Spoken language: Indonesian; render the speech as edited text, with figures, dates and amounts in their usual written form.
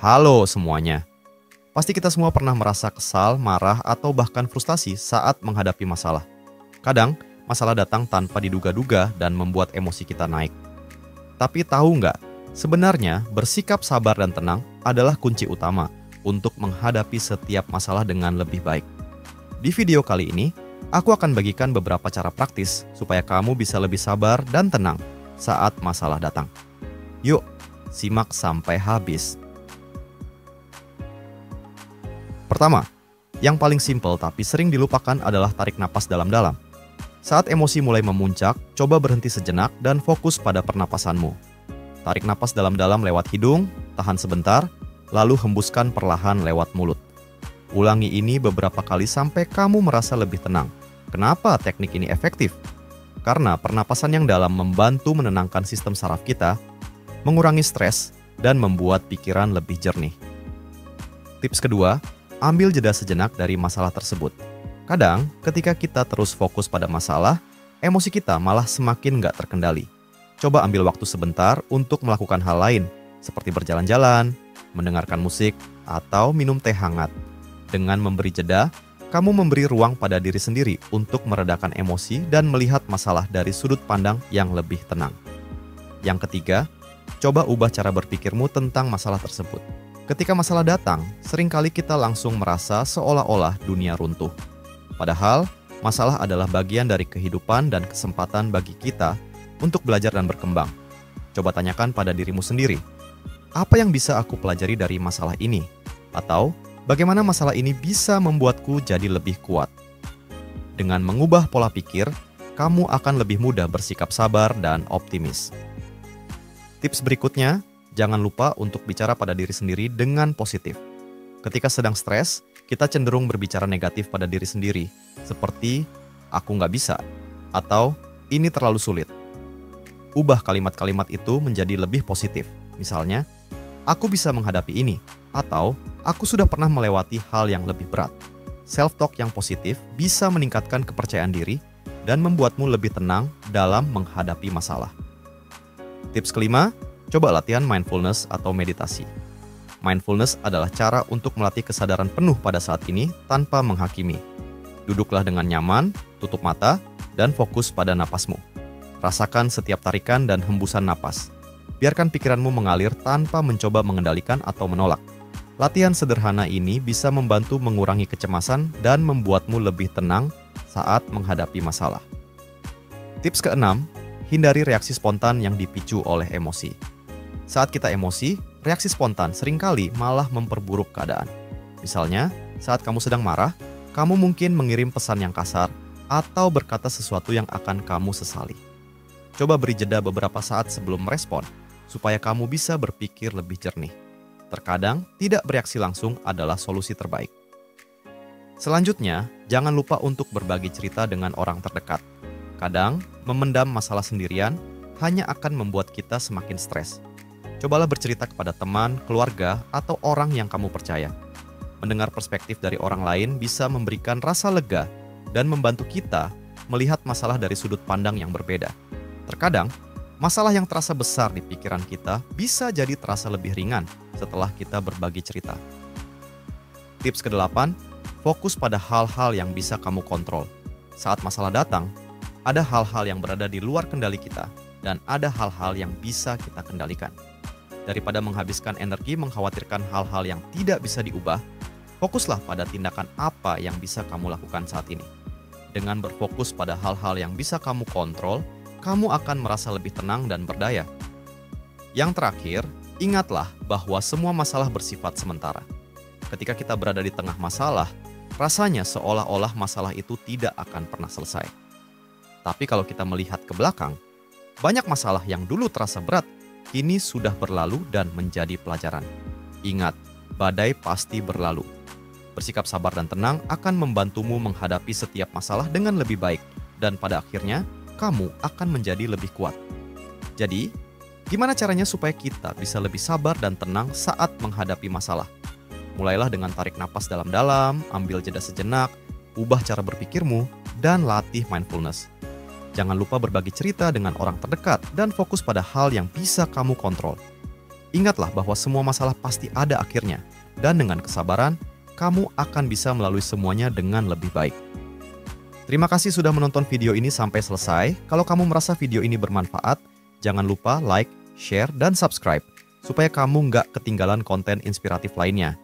Halo semuanya. Pasti kita semua pernah merasa kesal, marah, atau bahkan frustasi saat menghadapi masalah. Kadang, masalah datang tanpa diduga-duga dan membuat emosi kita naik. Tapi tahu nggak, sebenarnya bersikap sabar dan tenang adalah kunci utama untuk menghadapi setiap masalah dengan lebih baik. Di video kali ini, aku akan bagikan beberapa cara praktis supaya kamu bisa lebih sabar dan tenang saat masalah datang. Yuk, simak sampai habis. Pertama, yang paling simpel tapi sering dilupakan adalah tarik napas dalam-dalam. Saat emosi mulai memuncak, coba berhenti sejenak dan fokus pada pernapasanmu. Tarik napas dalam-dalam lewat hidung, tahan sebentar, lalu hembuskan perlahan lewat mulut. Ulangi ini beberapa kali sampai kamu merasa lebih tenang. Kenapa teknik ini efektif? Karena pernapasan yang dalam membantu menenangkan sistem saraf kita, mengurangi stres, dan membuat pikiran lebih jernih. Tips kedua, ambil jeda sejenak dari masalah tersebut. Kadang, ketika kita terus fokus pada masalah, emosi kita malah semakin nggak terkendali. Coba ambil waktu sebentar untuk melakukan hal lain, seperti berjalan-jalan, mendengarkan musik, atau minum teh hangat. Dengan memberi jeda, kamu memberi ruang pada diri sendiri untuk meredakan emosi dan melihat masalah dari sudut pandang yang lebih tenang. Yang ketiga, coba ubah cara berpikirmu tentang masalah tersebut. Ketika masalah datang, seringkali kita langsung merasa seolah-olah dunia runtuh. Padahal, masalah adalah bagian dari kehidupan dan kesempatan bagi kita untuk belajar dan berkembang. Coba tanyakan pada dirimu sendiri, apa yang bisa aku pelajari dari masalah ini? Atau, bagaimana masalah ini bisa membuatku jadi lebih kuat? Dengan mengubah pola pikir, kamu akan lebih mudah bersikap sabar dan optimis. Tips berikutnya, jangan lupa untuk bicara pada diri sendiri dengan positif. Ketika sedang stres, kita cenderung berbicara negatif pada diri sendiri, seperti "aku nggak bisa" atau "ini terlalu sulit". Ubah kalimat-kalimat itu menjadi lebih positif. Misalnya, "aku bisa menghadapi ini" atau "aku sudah pernah melewati hal yang lebih berat". Self-talk yang positif bisa meningkatkan kepercayaan diri dan membuatmu lebih tenang dalam menghadapi masalah. Tips kelima, coba latihan mindfulness atau meditasi. Mindfulness adalah cara untuk melatih kesadaran penuh pada saat ini tanpa menghakimi. Duduklah dengan nyaman, tutup mata, dan fokus pada napasmu. Rasakan setiap tarikan dan hembusan napas. Biarkan pikiranmu mengalir tanpa mencoba mengendalikan atau menolak. Latihan sederhana ini bisa membantu mengurangi kecemasan dan membuatmu lebih tenang saat menghadapi masalah. Tips keenam, hindari reaksi spontan yang dipicu oleh emosi. Saat kita emosi, reaksi spontan seringkali malah memperburuk keadaan. Misalnya, saat kamu sedang marah, kamu mungkin mengirim pesan yang kasar atau berkata sesuatu yang akan kamu sesali. Coba beri jeda beberapa saat sebelum merespon, supaya kamu bisa berpikir lebih jernih. Terkadang, tidak bereaksi langsung adalah solusi terbaik. Selanjutnya, jangan lupa untuk berbagi cerita dengan orang terdekat. Kadang, memendam masalah sendirian hanya akan membuat kita semakin stres. Cobalah bercerita kepada teman, keluarga, atau orang yang kamu percaya. Mendengar perspektif dari orang lain bisa memberikan rasa lega dan membantu kita melihat masalah dari sudut pandang yang berbeda. Terkadang, masalah yang terasa besar di pikiran kita bisa jadi terasa lebih ringan setelah kita berbagi cerita. Tips ke-8, fokus pada hal-hal yang bisa kamu kontrol. Saat masalah datang, ada hal-hal yang berada di luar kendali kita dan ada hal-hal yang bisa kita kendalikan. Daripada menghabiskan energi mengkhawatirkan hal-hal yang tidak bisa diubah, fokuslah pada tindakan apa yang bisa kamu lakukan saat ini. Dengan berfokus pada hal-hal yang bisa kamu kontrol, kamu akan merasa lebih tenang dan berdaya. Yang terakhir, ingatlah bahwa semua masalah bersifat sementara. Ketika kita berada di tengah masalah, rasanya seolah-olah masalah itu tidak akan pernah selesai. Tapi kalau kita melihat ke belakang, banyak masalah yang dulu terasa berat, kini sudah berlalu dan menjadi pelajaran. Ingat, badai pasti berlalu. Bersikap sabar dan tenang akan membantumu menghadapi setiap masalah dengan lebih baik, dan pada akhirnya, kamu akan menjadi lebih kuat. Jadi, gimana caranya supaya kita bisa lebih sabar dan tenang saat menghadapi masalah? Mulailah dengan tarik napas dalam-dalam, ambil jeda sejenak, ubah cara berpikirmu, dan latih mindfulness. Jangan lupa berbagi cerita dengan orang terdekat dan fokus pada hal yang bisa kamu kontrol. Ingatlah bahwa semua masalah pasti ada akhirnya, dan dengan kesabaran, kamu akan bisa melalui semuanya dengan lebih baik. Terima kasih sudah menonton video ini sampai selesai. Kalau kamu merasa video ini bermanfaat, jangan lupa like, share, dan subscribe, supaya kamu nggak ketinggalan konten inspiratif lainnya.